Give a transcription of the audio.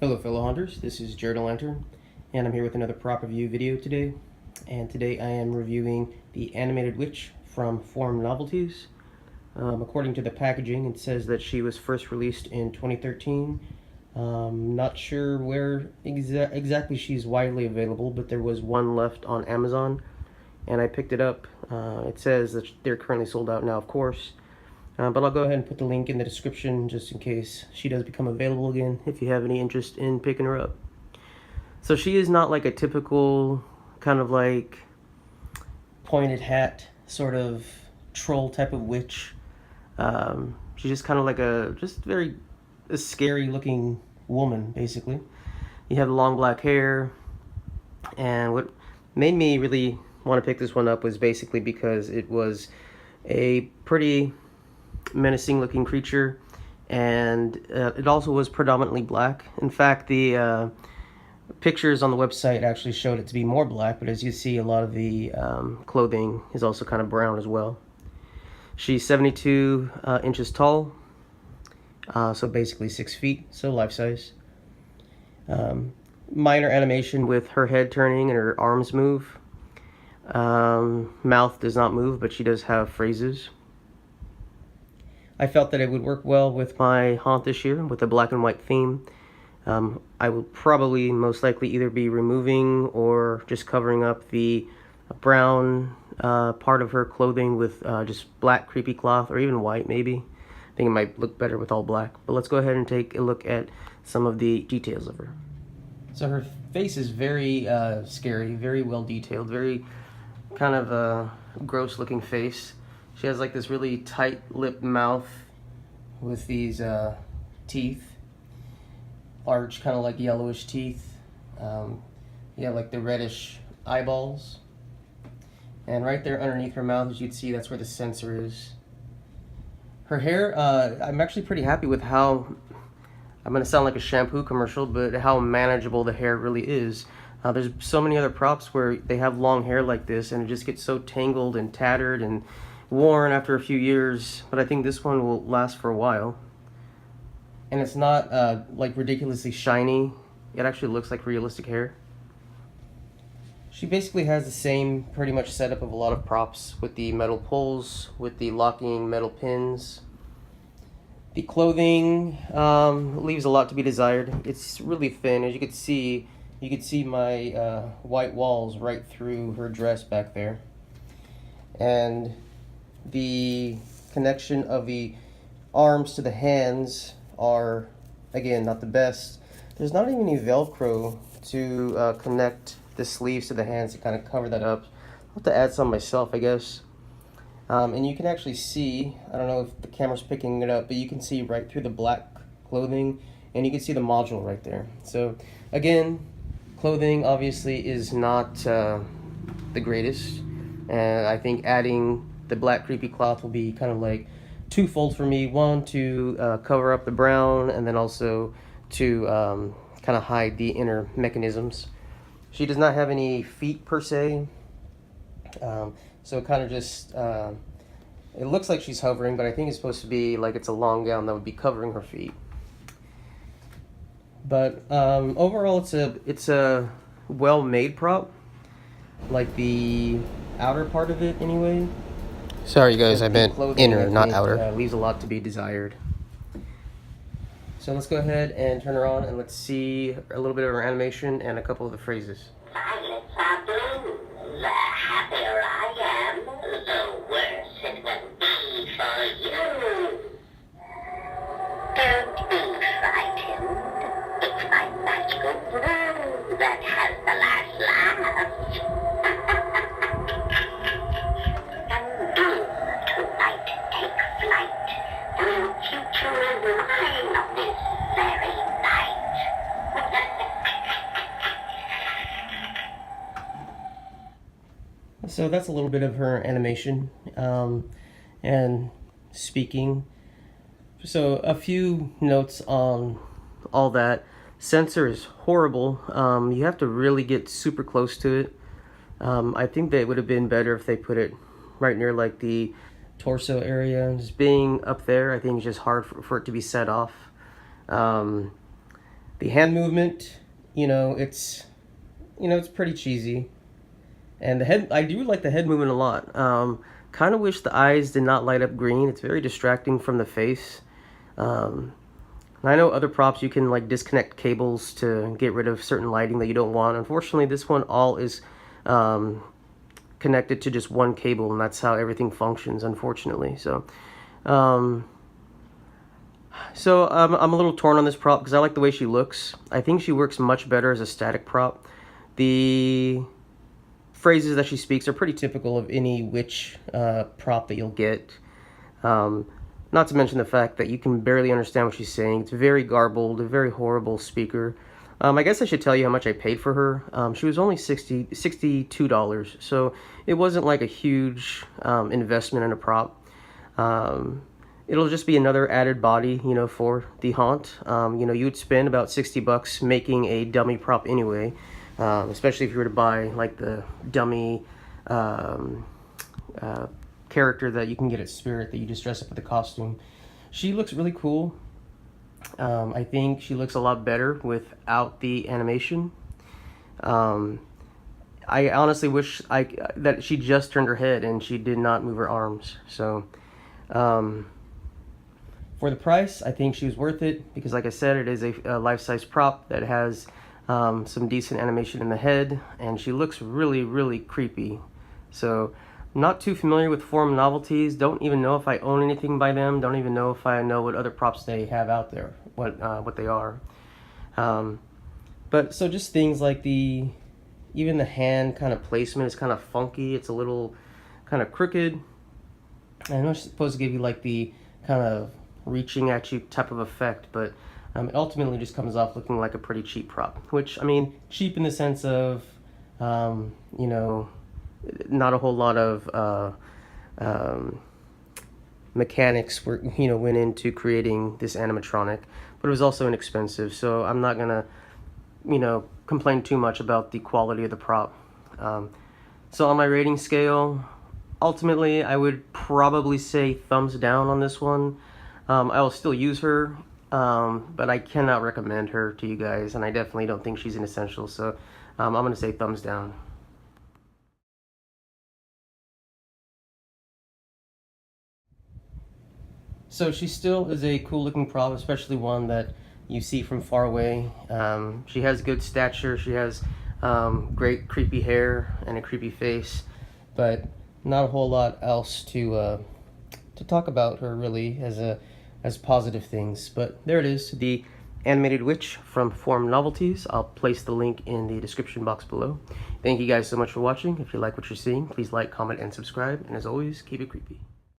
Hello fellow hunters, this is Jared Lantern, and I'm here with another prop review video today. And today I am reviewing the Animated Witch from Forum Novelties. According to the packaging, it says that she was first released in 2013. Not sure where exactly she's widely available, but there was one left on Amazon, and I picked it up. It says that they're currently sold out now, of course. But I'll go ahead and put the link in the description just in case she does become available again, if you have any interest in picking her up. So she is not like a typical kind of like pointed hat sort of troll type of witch. She's just kind of like a scary looking woman, basically. You have long black hair, and what made me really want to pick this one up was basically because it was a pretty menacing looking creature, and it also was predominantly black. In fact, the pictures on the website actually showed it to be more black, but as you see, a lot of the clothing is also kind of brown as well. She's 72 inches tall, so basically 6 feet, so life size. Minor animation with her head turning and her arms move. Mouth does not move, but she does have phrases. I felt that it would work well with my haunt this year with a black and white theme. I will probably most likely either be removing or just covering up the brown part of her clothing with just black creepy cloth, or even white maybe. I think it might look better with all black. But let's go ahead and take a look at some of the details of her. So her face is very scary, very well detailed, very kind of a gross looking face. She has like this really tight-lipped mouth with these teeth, large kind of like yellowish teeth. You have like the reddish eyeballs, and right there underneath her mouth, as you can see, that's where the sensor is. Her hair, I'm actually pretty happy with how, I'm going to sound like a shampoo commercial, but how manageable the hair really is. There's so many other props where they have long hair like this and it just gets so tangled and tattered and worn after a few years, but I think this one will last for a while. And it's not like ridiculously shiny. It actually looks like realistic hair. She basically has the same pretty much setup of a lot of props, with the metal poles, with the locking metal pins. The clothing leaves a lot to be desired. It's really thin. As you could see my white walls right through her dress back there. And the connection of the arms to the hands are, again, not the best. There's not even any Velcro to connect the sleeves to the hands to kind of cover that up. I'll have to add some myself, I guess. And you can actually see, I don't know if the camera's picking it up, but you can see right through the black clothing, and you can see the module right there. So again, clothing obviously is not the greatest, and I think adding the black creepy cloth will be kind of like twofold for me. One, to cover up the brown, and then also to kind of hide the inner mechanisms. She does not have any feet per se, so it kind of just, it looks like she's hovering, but I think it's supposed to be like it's a long gown that would be covering her feet. But overall, it's a well-made prop, like the outer part of it anyway. Sorry guys, I meant inner, not outer. Leaves a lot to be desired. So let's go ahead and turn her on, and let's see a little bit of her animation and a couple of the phrases. Violets are blue. The happier I am, the worse it will be for you. Don't be frightened. It's my magical broom that has the last laugh. And do tonight take flight. The future is mine of this very night. So that's a little bit of her animation and speaking. So a few notes on all that. Sensor is horrible. You have to really get super close to it. I think that it would have been better if they put it right near like the torso area. Just being up there, I think it's just hard for it to be set off. The hand movement, it's pretty cheesy. And the head, I do like the head movement a lot. Kind of wish the eyes did not light up green. It's very distracting from the face. I know other props you can like disconnect cables to get rid of certain lighting that you don't want. Unfortunately, this one all is connected to just one cable, and that's how everything functions, unfortunately. So I'm a little torn on this prop because I like the way she looks. I think she works much better as a static prop. The phrases that she speaks are pretty typical of any witch prop that you'll get. Not to mention the fact that you can barely understand what she's saying. It's very garbled, a very horrible speaker. I guess I should tell you how much I paid for her. She was only $62, so it wasn't like a huge investment in a prop. It'll just be another added body, for the haunt. You would spend about $60 making a dummy prop anyway, especially if you were to buy like the dummy character that you can get at Spirit that you just dress up with the costume. She looks really cool. I think she looks a lot better without the animation. I honestly wish that she just turned her head and she did not move her arms. So for the price, I think she was worth it because, like I said, it is a life-size prop that has some decent animation in the head, and she looks really, really creepy. So not too familiar with Forum Novelties. Don't even know if I own anything by them. Don't even know if I know what other props they have out there, what they are. But so just things like even the hand kind of placement is kind of funky. It's a little kind of crooked. I know it's supposed to give you like the kind of reaching at you type of effect, but it ultimately just comes off looking like a pretty cheap prop. Which, I mean, cheap in the sense of, not a whole lot of mechanics went into creating this animatronic, but it was also inexpensive, so I'm not gonna complain too much about the quality of the prop. So on my rating scale, ultimately I would probably say thumbs down on this one. I will still use her, but I cannot recommend her to you guys, and I definitely don't think she's an essential, so I'm gonna say thumbs down. So she still is a cool looking prop, especially one that you see from far away. She has good stature, she has great creepy hair and a creepy face, but not a whole lot else to talk about her really as positive things. But there it is, the Animated Witch from Forum Novelties. I'll place the link in the description box below. Thank you guys so much for watching. If you like what you're seeing, please like, comment, and subscribe. And as always, keep it creepy.